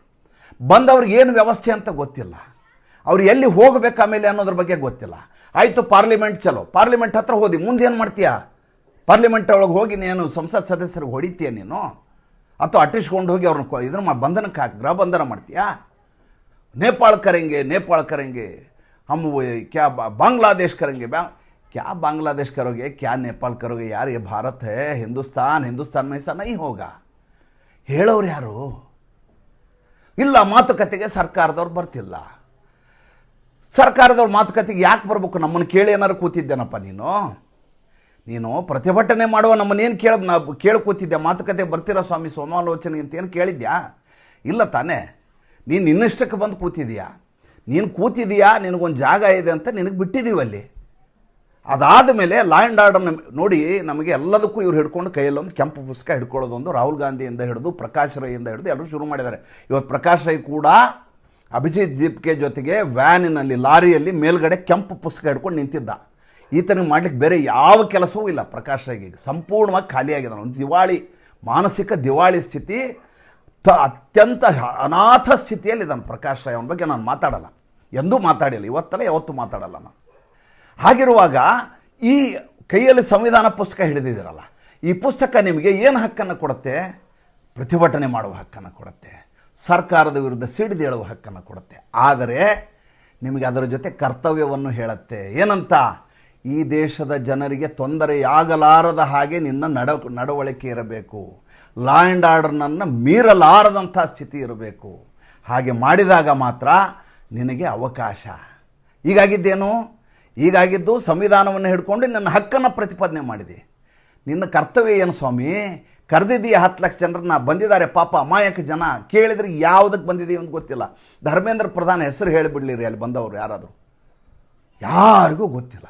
ಬಂದವ್ರಿಗೆ ಏನು ವ್ಯವಸ್ಥೆ ಅಂತ ಗೊತ್ತಿಲ್ಲ, ಅವ್ರು ಎಲ್ಲಿ ಹೋಗಬೇಕು ಆಮೇಲೆ ಅನ್ನೋದ್ರ ಬಗ್ಗೆ ಗೊತ್ತಿಲ್ಲ. ಆಯಿತು, ಪಾರ್ಲಿಮೆಂಟ್ ಚಲೋ, ಪಾರ್ಲಿಮೆಂಟ್ ಹತ್ರ ಹೋದಿ, ಮುಂದೆ ಏನು ಮಾಡ್ತೀಯಾ? ಪಾರ್ಲಿಮೆಂಟ್ ಒಳಗೆ ಹೋಗಿ ನೀನು ಸಂಸತ್ ಸದಸ್ಯರಿಗೆ ಹೊಡಿತೀಯ ನೀನು, ಅಥವಾ ಅಟ್ಟಿಸ್ಕೊಂಡು ಹೋಗಿ ಅವ್ರನ್ನ ಇದನ್ನು ಬಂಧನಕ್ಕೆ ಹಾಕಿ ಗೃಹ ಬಂಧನ ಮಾಡ್ತೀಯಾ? नेपाल करेंगे हम क्या बांग्लादेश करेंगे, क्या बांग्लादेश करोगे, क्या नेपाल करोगे? यार ये भारत है, हिंदुस्तान में ऐसा नहीं होगा. ಹೇಳೋರು ಯಾರು? ಇಲ್ಲ, ಮಾತುಕತೆಗೆ ಸರ್ಕಾರದವ್ರು ಬರ್ತಿಲ್ಲ. ಸರ್ಕಾರದವ್ರ ಮಾತುಕತೆಗೆ ಯಾಕೆ ಬರಬೇಕು? ನಮ್ಮನ್ನು ಕೇಳಿ ಏನಾರು ಕೂತಿದ್ದೇನಪ್ಪ ನೀನು ಪ್ರತಿಭಟನೆ ಮಾಡುವ ನಮ್ಮನ್ನೇನು ಕೇಳಿ ಕೂತಿದ್ದೆ? ಮಾತುಕತೆ ಬರ್ತೀರಾ ಸ್ವಾಮಿ ಸಮಾಲೋಚನೆ ಅಂತ ಏನು ಕೇಳಿದ್ಯಾ? ಇಲ್ಲ ತಾನೇ. ನೀನು ನಿನ್ನಷ್ಟಕ್ಕೆ ಬಂದು ಕೂತಿದೀಯಾ, ನಿನಗೊಂದು ಜಾಗ ಇದೆ ಅಂತ ನಿನಗೆ ಬಿಟ್ಟಿದ್ದೀವಲ್ಲಿ. ಅದಾದ ಮೇಲೆ ಲಾ ಆ್ಯಂಡ್ ಆರ್ಡರ್ನ ನೋಡಿ, ನಮಗೆ ಎಲ್ಲದಕ್ಕೂ ಇವ್ರು ಹಿಡ್ಕೊಂಡು ಕೈಯಲ್ಲೊಂದು ಕೆಂಪು ಪುಸ್ತಕ ಹಿಡ್ಕೊಳ್ಳೋದೊಂದು ರಾಹುಲ್ ಗಾಂಧಿಯಿಂದ ಹಿಡಿದು ಪ್ರಕಾಶ್ ರೈಯಿಂದ ಹಿಡಿದು ಎಲ್ಲರೂ ಶುರು ಮಾಡಿದ್ದಾರೆ. ಇವತ್ತು ಪ್ರಕಾಶ್ ರೈ ಕೂಡ ಅಭಿಜಿತ್ ದೀಪ್ಗೆ ಜೊತೆಗೆ ವ್ಯಾನಿನಲ್ಲಿ ಲಾರಿಯಲ್ಲಿ ಮೇಲ್ಗಡೆ ಕೆಂಪು ಪುಸ್ತಕ ಹಿಡ್ಕೊಂಡು ನಿಂತಿದ್ದ. ಈತನಿಗೆ ಮಾಡ್ಲಿಕ್ಕೆ ಬೇರೆ ಯಾವ ಕೆಲಸವೂ ಇಲ್ಲ. ಪ್ರಕಾಶ್ ರೈಗೆ ಸಂಪೂರ್ಣವಾಗಿ ಖಾಲಿಯಾಗಿದೆ. ಒಂದು ಮಾನಸಿಕ ದಿವಾಳಿ ಸ್ಥಿತಿ, ಅತ್ಯಂತ ಅನಾಥ ಸ್ಥಿತಿಯಲ್ಲಿ ಇದ್ದಾನೆ ಪ್ರಕಾಶ್ ರೈ. ಅವನ ಬಗ್ಗೆ ನಾನು ಮಾತಾಡಲ್ಲ, ಎಂದೂ ಮಾತಾಡಿಲ್ಲ, ಇವತ್ತಲ್ಲ ಯಾವತ್ತೂ ಮಾತಾಡಲ್ಲ ನಾನು. ಹಾಗಿರುವಾಗ ಈ ಕೈಯಲ್ಲಿ ಸಂವಿಧಾನ ಪುಸ್ತಕ ಹಿಡಿದಿದ್ದೀರಲ್ಲ, ಈ ಪುಸ್ತಕ ನಿಮಗೆ ಏನು ಹಕ್ಕನ್ನು ಕೊಡುತ್ತೆ? ಪ್ರತಿಭಟನೆ ಮಾಡುವ ಹಕ್ಕನ್ನು ಕೊಡುತ್ತೆ, ಸರ್ಕಾರದ ವಿರುದ್ಧ ಸಿಡಿದೇಳುವ ಹಕ್ಕನ್ನು ಕೊಡುತ್ತೆ. ಆದರೆ ನಿಮಗೆ ಅದರ ಜೊತೆ ಕರ್ತವ್ಯವನ್ನು ಹೇಳುತ್ತೆ. ಏನಂತ? ಈ ದೇಶದ ಜನರಿಗೆ ತೊಂದರೆಯಾಗಲಾರದ ಹಾಗೆ ನಿನ್ನ ನಡವಳಿಕೆ ಇರಬೇಕು, ಲಾ ಆ್ಯಂಡ್ ಆರ್ಡರ್ನನ್ನು ಮೀರಲಾರದಂಥ ಸ್ಥಿತಿ ಇರಬೇಕು. ಹಾಗೆ ಮಾಡಿದಾಗ ಮಾತ್ರ ನಿನಗೆ ಅವಕಾಶ. ಈಗಾಗಿದ್ದು ಸಂವಿಧಾನವನ್ನು ಹಿಡ್ಕೊಂಡು ನನ್ನ ಹಕ್ಕನ್ನು ಪ್ರತಿಪಾದನೆ ಮಾಡಿದೆ. ನಿನ್ನ ಕರ್ತವ್ಯ ಏನು ಸ್ವಾಮಿ? ಕರೆದಿದ್ದೀಯ 10 ಲಕ್ಷ ಜನರನ್ನ, ಬಂದಿದ್ದಾರೆ ಪಾಪ ಅಮಾಯಕ ಜನ. ಕೇಳಿದ್ರೆ ಯಾವುದಕ್ಕೆ ಬಂದಿದ್ದೀವಿ ಅಂತ ಗೊತ್ತಿಲ್ಲ. ಧರ್ಮೇಂದ್ರ ಪ್ರಧಾನ್ ಹೆಸರು ಹೇಳಿಬಿಡ್ಲಿರಿ, ಅಲ್ಲಿ ಬಂದವರು ಯಾರಿಗೂ ಗೊತ್ತಿಲ್ಲ.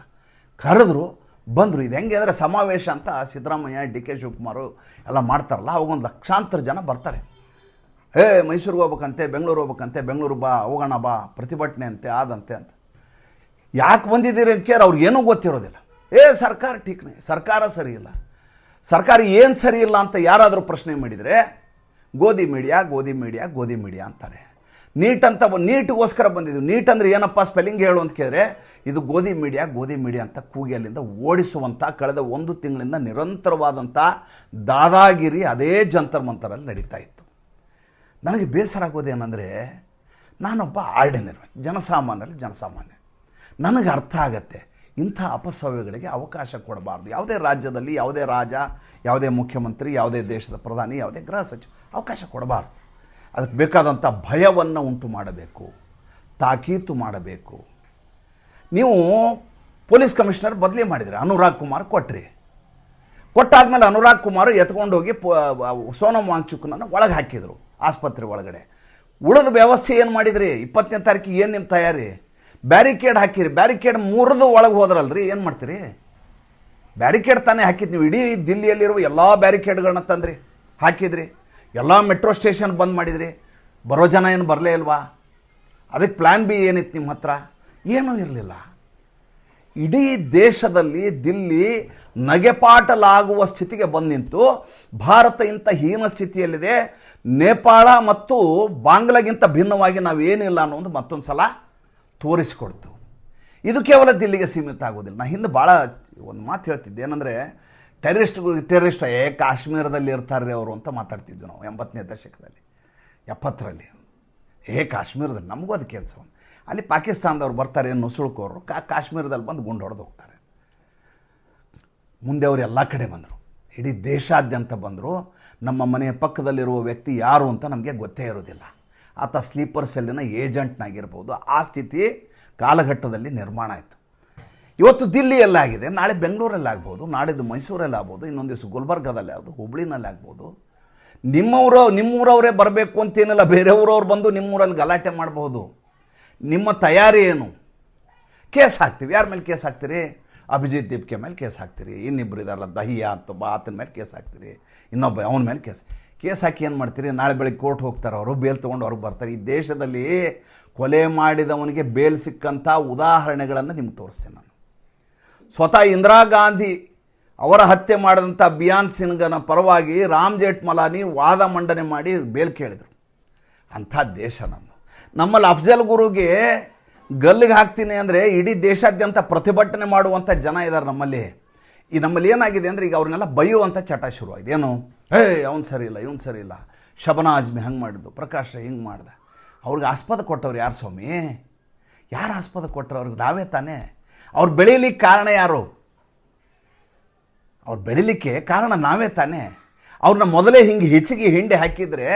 ಕರೆದ್ರು, ಬಂದರು. ಇದು ಹೆಂಗೆ ಅಂದರೆ ಸಮಾವೇಶ ಅಂತ ಸಿದ್ದರಾಮಯ್ಯ, DK ಶಿವಕುಮಾರು ಎಲ್ಲ ಮಾಡ್ತಾರಲ್ಲ, ಅವಾಗೊಂದು ಲಕ್ಷಾಂತರ ಜನ ಬರ್ತಾರೆ. ಮೈಸೂರಿಗೆ ಹೋಗ್ಬೇಕಂತೆ, ಬೆಂಗಳೂರು ಹೋಗ್ಬೇಕಂತೆ, ಬೆಂಗಳೂರು ಬಾ, ಹೋಗೋಣ ಬಾ, ಪ್ರತಿಭಟನೆ ಅಂತೆ, ಆದಂತೆ ಅಂತ. ಯಾಕೆ ಬಂದಿದ್ದೀರಿ ಅಂತ ಕೇಳಿ ಅವ್ರಿಗೇನೂ ಗೊತ್ತಿರೋದಿಲ್ಲ. ಸರ್ಕಾರ ಟೀಕ್ನೆ, ಸರ್ಕಾರ ಸರಿ ಇಲ್ಲ, ಸರ್ಕಾರ ಏನು ಸರಿ ಇಲ್ಲ ಅಂತ ಯಾರಾದರೂ ಪ್ರಶ್ನೆ ಮಾಡಿದರೆ ಗೋಧಿ ಮೀಡಿಯಾ ಅಂತಾರೆ. ನೀಟಿಗೋಸ್ಕರ ಬಂದಿದ್ದೀವಿ. ನೀಟ್ ಅಂದರೆ ಏನಪ್ಪ ಸ್ಪೆಲ್ಲಿಂಗ್ ಹೇಳು ಅಂತ ಕೇಳಿದ್ರೆ ಇದು ಗೋಧಿ ಮೀಡಿಯಾ ಅಂತ ಕೂಗಿ ಅಲ್ಲಿಂದ ಓಡಿಸುವಂಥ ಕಳೆದ 1 ತಿಂಗಳಿಂದ ನಿರಂತರವಾದಂಥ ದಾದಾಗಿರಿ ಅದೇ ಜಂತರ್ ಮಂತರಲ್ಲಿ ನಡೀತಾ ಇತ್ತು. ನನಗೆ ಬೇಸರ ಆಗೋದೇನೆಂದರೆ, ನಾನೊಬ್ಬ ಆರ್ಡಿನರಿ ಜನಸಾಮಾನ್ಯ, ನನಗೆ ಅರ್ಥ ಆಗತ್ತೆ ಇಂಥ ಅಪಸವ್ಯಗಳಿಗೆ ಅವಕಾಶ ಕೊಡಬಾರ್ದು. ಯಾವುದೇ ರಾಜ್ಯದಲ್ಲಿ ಯಾವುದೇ ರಾಜ, ಯಾವುದೇ ಮುಖ್ಯಮಂತ್ರಿ, ಯಾವುದೇ ದೇಶದ ಪ್ರಧಾನಿ, ಯಾವುದೇ ಗೃಹ ಸಚಿವ ಅವಕಾಶ ಕೊಡಬಾರ್ದು. ಅದಕ್ಕೆ ಬೇಕಾದಂಥ ಭಯವನ್ನು ಉಂಟು ಮಾಡಬೇಕು, ತಾಕೀತು ಮಾಡಬೇಕು. ನೀವು ಪೊಲೀಸ್ ಕಮಿಷನರ್ ಬದಲಿ ಮಾಡಿದ್ರಿ, ಅನುರಾಗ್ ಕುಮಾರ್ ಕೊಟ್ರಿ. ಕೊಟ್ಟಾದ್ಮೇಲೆ ಅನುರಾಗ್ ಕುಮಾರ್ ಎತ್ಕೊಂಡೋಗಿ ಸೋನಮ್ ವಾಂಗ್ಚುಕ್ನನ್ನು ಒಳಗೆ ಹಾಕಿದರು ಆಸ್ಪತ್ರೆ ಒಳಗಡೆ. ಉಳಿದ ವ್ಯವಸ್ಥೆ ಏನು ಮಾಡಿದ್ರಿ? 20ನೇ ತಾರೀಕಿಗೆ ಏನು ನಿಮ್ಮ ತಯಾರಿ? ಬ್ಯಾರಿಕೇಡ್ ಹಾಕಿರಿ, ಬ್ಯಾರಿಕೇಡ್ ಮುರಿದು ಒಳಗೆ ಹೋದ್ರಲ್ರಿ, ಏನು ಮಾಡ್ತೀರಿ? ಬ್ಯಾರಿಕೇಡ್ ತಾನೇ ಹಾಕಿದ್ದು ನೀವು. ಇಡೀ ದಿಲ್ಲಿಯಲ್ಲಿರುವ ಎಲ್ಲ ಬ್ಯಾರಿಕೇಡ್ಗಳನ್ನ ತಂದ್ರಿ, ಹಾಕಿದ್ರಿ. ಎಲ್ಲ ಮೆಟ್ರೋ ಸ್ಟೇಷನ್ ಬಂದ್ ಮಾಡಿದ್ರಿ. ಬರೋ ಜನ ಏನು ಬರಲೇ ಇಲ್ವಾ? ಅದಕ್ಕೆ ಪ್ಲ್ಯಾನ್ ಬಿ ಏನಿತ್ತು ನಿಮ್ಮ ಹತ್ರ? ಏನೂ ಇರಲಿಲ್ಲ. ಇಡೀ ದೇಶದಲ್ಲಿ ದಿಲ್ಲಿ ನಗೆಪಾಟಲಾಗುವ ಸ್ಥಿತಿಗೆ ಬಂದು ನಿಂತು ಭಾರತ ಇಂಥ ಹೀನ ಸ್ಥಿತಿಯಲ್ಲಿದೆ, ನೇಪಾಳ ಮತ್ತು ಬಾಂಗ್ಲಾಗಿಂತ ಭಿನ್ನವಾಗಿ ನಾವೇನಿಲ್ಲ ಅನ್ನೋದು ಮತ್ತೊಂದು ಸಲ ತೋರಿಸಿಕೊಡ್ತು. ಇದು ಕೇವಲ ದಿಲ್ಲಿಗೆ ಸೀಮಿತ ಆಗೋದಿಲ್ಲ. ನಾನು ಹಿಂದೆ ಭಾಳ ಒಂದು ಮಾತು ಹೇಳ್ತಿದ್ದೆ, ಏನಂದರೆ ಟೆರರಿಸ್ಟ್ ಕಾಶ್ಮೀರದಲ್ಲಿ ಇರ್ತಾರೆ ಅವರು ಅಂತ ಮಾತಾಡ್ತಿದ್ವಿ ನಾವು 80ನೇ ದಶಕದಲ್ಲಿ, 70ರಲ್ಲಿ. ಕಾಶ್ಮೀರದಲ್ಲಿ ನಮಗೂ ಅದು ಕೆಲಸ. ಅಲ್ಲಿ ಪಾಕಿಸ್ತಾನದವ್ರು ಬರ್ತಾರೆ, ನುಸುಳ್ಕೋರು ಕಾಶ್ಮೀರದಲ್ಲಿ ಬಂದು ಗುಂಡು ಹೊಡೆದು ಹೋಗ್ತಾರೆ. ಮುಂದೆ ಅವರು ಎಲ್ಲ ಕಡೆ ಬಂದರು, ಇಡೀ ದೇಶಾದ್ಯಂತ ಬಂದರು. ನಮ್ಮ ಮನೆಯ ಪಕ್ಕದಲ್ಲಿರುವ ವ್ಯಕ್ತಿ ಯಾರು ಅಂತ ನಮಗೆ ಗೊತ್ತೇ ಇರೋದಿಲ್ಲ. ಆತ ಸ್ಲೀಪರ್ ಸೆಲ್ಲಿನ ಏಜೆಂಟ್ನಾಗಿರ್ಬೋದು. ಆ ಸ್ಥಿತಿ ಕಾಲಘಟ್ಟದಲ್ಲಿ ನಿರ್ಮಾಣ ಆಯಿತು. ಇವತ್ತು ದಿಲ್ಲಿಯಲ್ಲಿ ಆಗಿದೆ, ನಾಳೆ ಬೆಂಗಳೂರಲ್ಲಿ ಆಗ್ಬೋದು, ನಾಡಿದ್ದು ಮೈಸೂರಲ್ಲಿ ಆಗ್ಬೋದು, ಇನ್ನೊಂದು ದಿವಸ ಗುಲ್ಬರ್ಗದಲ್ಲಿ ಆಗ್ಬೋದು, ಹುಬ್ಳಿನಲ್ಲಿ ಆಗ್ಬೋದು. ನಿಮ್ಮೂರವರೇ ಬರಬೇಕು ಅಂತೇನಿಲ್ಲ, ಬೇರೆ ಊರವ್ರು ಬಂದು ನಿಮ್ಮೂರಲ್ಲಿ ಗಲಾಟೆ ಮಾಡಬಹುದು. ನಿಮ್ಮ ತಯಾರಿ ಏನು? ಕೇಸ್ ಹಾಕ್ತೀವಿ. ಯಾರ ಮೇಲೆ ಕೇಸ್ ಹಾಕ್ತೀರಿ? ಅಭಿಜಿತ್ ದೀಪ್ಕೆ ಮೇಲೆ ಕೇಸ್ ಹಾಕ್ತೀರಿ. ಇನ್ನಿಬ್ಬರು ಇದಾರಲ್ಲ, ದಹಿಯಾ ಅಂತ ಆತನ ಮೇಲೆ ಕೇಸ್ ಹಾಕ್ತೀರಿ. ಇನ್ನೊಬ್ಬ ಅವನ ಮೇಲೆ ಕೇಸ್ ಹಾಕಿ ಏನು ಮಾಡ್ತೀರಿ? ನಾಳೆ ಬೆಳಗ್ಗೆ ಕೋರ್ಟ್ ಹೋಗ್ತಾರೆ, ಅವರು ಬೇಲ್ ತೊಗೊಂಡು ಅವ್ರಿಗೆ ಬರ್ತಾರೆ. ಈ ದೇಶದಲ್ಲಿ ಕೊಲೆ ಮಾಡಿದವನಿಗೆ ಬೇಲ್ ಸಿಕ್ಕಂಥ ಉದಾಹರಣೆಗಳನ್ನು ನಿಮ್ಗೆ ತೋರಿಸ್ತೇನೆ ನಾನು. ಸ್ವತಃ ಇಂದಿರಾ ಗಾಂಧಿ ಅವರ ಹತ್ಯೆ ಮಾಡಿದಂಥ ಬಿಯಾನ್ ಸಿಂಗ್ನ ಪರವಾಗಿ ರಾಮ್ ಜೇಠ್ಮಲಾನಿ ವಾದ ಮಂಡನೆ ಮಾಡಿ ಬೇಲ್ ಕೇಳಿದರು. ಅಂಥ ದೇಶ ನಮ್ಮದು. ನಮ್ಮಲ್ಲಿ ಅಫ್ಜಲ್ ಗುರುಗೆ ಗಲ್ಲಿಗೆ ಹಾಕ್ತೀನಿ ಅಂದರೆ ಇಡೀ ದೇಶಾದ್ಯಂತ ಪ್ರತಿಭಟನೆ ಮಾಡುವಂಥ ಜನ ಇದ್ದಾರೆ ನಮ್ಮಲ್ಲಿ. ನಮ್ಮಲ್ಲಿ ಏನಾಗಿದೆ ಅಂದರೆ ಈಗ ಅವ್ರನ್ನೆಲ್ಲ ಬೈಯುವಂಥ ಚಟ ಶುರುವಾಗಿದೆ. ಏನು? ಅವ್ನು ಸರಿ ಇಲ್ಲ, ಇವನು ಸರಿ ಇಲ್ಲ, ಶಬನಾ ಆಜ್ಮಿ ಹಂಗೆ ಮಾಡಿದ್ದು, ಪ್ರಕಾಶ್ ಹಿಂಗೆ ಮಾಡ್ದೆ. ಅವ್ರಿಗೆ ಆಸ್ಪದ ಕೊಟ್ಟವ್ರು ಯಾರು ಸ್ವಾಮಿ? ಯಾರು ಆಸ್ಪದ ಕೊಟ್ಟರು? ಅವ್ರಿಗೆ ನಾವೇ ತಾನೇ. ಅವ್ರು ಬೆಳೀಲಿಕ್ಕೆ ಕಾರಣ ಯಾರು? ಅವ್ರು ಬೆಳೀಲಿಕ್ಕೆ ಕಾರಣ ನಾವೇ ತಾನೇ. ಅವ್ರನ್ನ ಮೊದಲೇ ಹಿಂಗೆ ಹೆಚ್ಚಿಗೆ ಹಿಂಡೆ ಹಾಕಿದರೆ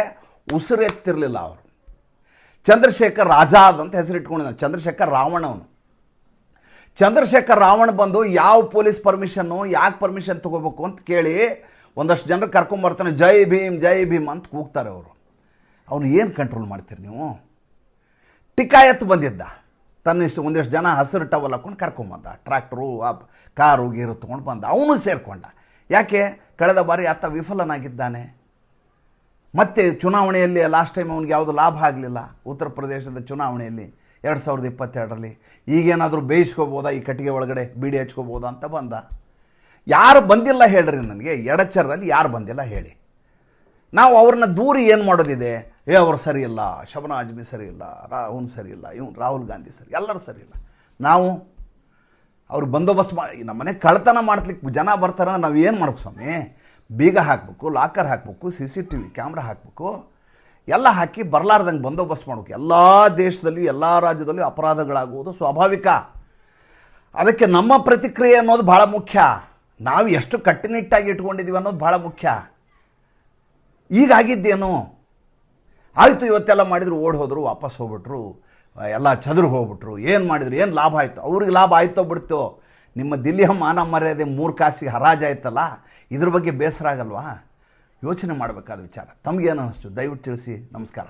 ಉಸಿರೆತ್ತಿರಲಿಲ್ಲ ಅವರು. ಚಂದ್ರಶೇಖರ್ ಆಜಾದ್ ಅಂತ ಹೆಸರಿಟ್ಕೊಂಡಿದ್ದಾನೆ. ಚಂದ್ರಶೇಖರ್ ರಾವಣ ಅವನು. ಚಂದ್ರಶೇಖರ್ ರಾವಣ ಬಂದು ಯಾವ ಪೊಲೀಸ್ ಪರ್ಮಿಷನ್ನು, ಯಾಕೆ ಪರ್ಮಿಷನ್ ತೊಗೋಬೇಕು ಅಂತ ಕೇಳಿ ಒಂದಷ್ಟು ಜನರು ಕರ್ಕೊಂಬರ್ತಾನೆ. ಜೈ ಭೀಮ್ ಜೈ ಭೀಮ್ ಅಂತ ಕೂಗ್ತಾರೆ ಅವರು. ಅವನು ಏನು ಕಂಟ್ರೋಲ್ ಮಾಡ್ತೀರಿ ನೀವು? ಟಿಕಾಯತ್ ಬಂದಿದ್ದ, ಒಂದಿಷ್ಟು ಜನ ಹಸಿರು ಟವಲ್ ಹಾಕೊಂಡು ಕರ್ಕೊಂಬಂದ, ಟ್ರ್ಯಾಕ್ಟ್ರು ಕಾರು ಗೀರು ತೊಗೊಂಡು ಬಂದ. ಅವನು ಸೇರಿಕೊಂಡ. ಯಾಕೆ? ಕಳೆದ ಬಾರಿ ಆತ ವಿಫಲನಾಗಿದ್ದಾನೆ. ಮತ್ತು ಚುನಾವಣೆಯಲ್ಲಿ ಲಾಸ್ಟ್ ಟೈಮ್ ಅವನಿಗೆ ಯಾವುದು ಲಾಭ ಆಗಲಿಲ್ಲ. ಉತ್ತರ ಪ್ರದೇಶದ ಚುನಾವಣೆಯಲ್ಲಿ 2022ರಲ್ಲಿ ಈಗೇನಾದರೂ ಬೇಯಿಸ್ಕೋಬೋದಾ, ಈ ಕಟ್ಟಿಗೆ ಒಳಗಡೆ ಬೀಡಿ ಹಚ್ಕೋಬೋದಾ ಅಂತ ಬಂದ. ಯಾರು ಬಂದಿಲ್ಲ ಹೇಳ್ರಿ ನನಗೆ, ಎಡಚರಲ್ಲಿ ಯಾರು ಬಂದಿಲ್ಲ ಹೇಳಿ. ನಾವು ಅವ್ರನ್ನ ದೂರಿ ಏನು ಮಾಡೋದಿದೆ? ಅವ್ರು ಸರಿ ಇಲ್ಲ, ಶಬನಾ ಆಜ್ಮಿ ಸರಿ ಇಲ್ಲ, ಅವನು ಸರಿ ಇಲ್ಲ, ಇವನು ರಾಹುಲ್ ಗಾಂಧಿ ಸರಿ, ಎಲ್ಲರೂ ಸರಿ ಇಲ್ಲ. ನಾವು ಅವ್ರಿಗೆ ಬಂದೋಬಸ್ತ್ ಮಾಡಿ ನಮ್ಮ ಮನೆ ಕಳ್ತನ ಮಾಡ್ಲಿಕ್ಕೆ ಜನ ಬರ್ತಾರೆ. ನಾವು ಏನು ಮಾಡ್ಬೇಕು ಸ್ವಾಮಿ? ಬೀಗ ಹಾಕಬೇಕು, ಲಾಕರ್ ಹಾಕಬೇಕು, CCTV ಕ್ಯಾಮ್ರಾ ಹಾಕಬೇಕು, ಎಲ್ಲ ಹಾಕಿ ಬರಲಾರ್ದಂಗೆ ಬಂದೋಬಸ್ತ್ ಮಾಡಬೇಕು. ಎಲ್ಲ ದೇಶದಲ್ಲಿಯೂ ಎಲ್ಲ ರಾಜ್ಯದಲ್ಲಿಯೂ ಅಪರಾಧಗಳಾಗುವುದು ಸ್ವಾಭಾವಿಕ. ಅದಕ್ಕೆ ನಮ್ಮ ಪ್ರತಿಕ್ರಿಯೆ ಅನ್ನೋದು ಭಾಳ ಮುಖ್ಯ. ನಾವು ಎಷ್ಟು ಕಟ್ಟುನಿಟ್ಟಾಗಿ ಇಟ್ಕೊಂಡಿದ್ದೀವಿ ಅನ್ನೋದು ಭಾಳ ಮುಖ್ಯ. ಈಗಾಗಿದ್ದೇನು? ಆಯಿತು, ಇವತ್ತೆಲ್ಲ ಮಾಡಿದ್ರು, ಓಡಿ ಹೋದರು, ವಾಪಸ್ ಹೋಗ್ಬಿಟ್ರು, ಎಲ್ಲ ಚದುರು ಹೋಗ್ಬಿಟ್ರು. ಏನು ಮಾಡಿದ್ರು? ಏನು ಲಾಭ ಆಯಿತು? ಅವ್ರಿಗೆ ಲಾಭ ಆಯ್ತೋ ಬಿಡ್ತು. ನಿಮ್ಮ ದಿಲ್ಲಿಯ ಮಾನ ಮರ್ಯಾದೆ 3 ಕಾಸಿಗೆ ಹರಾಜಾಯ್ತಲ್ಲ, ಇದ್ರ ಬಗ್ಗೆ ಬೇಸರ ಆಗಲ್ವಾ? ಯೋಚನೆ ಮಾಡಬೇಕಾದ ವಿಚಾರ. ತಮಗೇನು ಅನ್ನಿಸ್ತು? ದಯವಿಟ್ಟು ತಿಳಿಸಿ. ನಮಸ್ಕಾರ.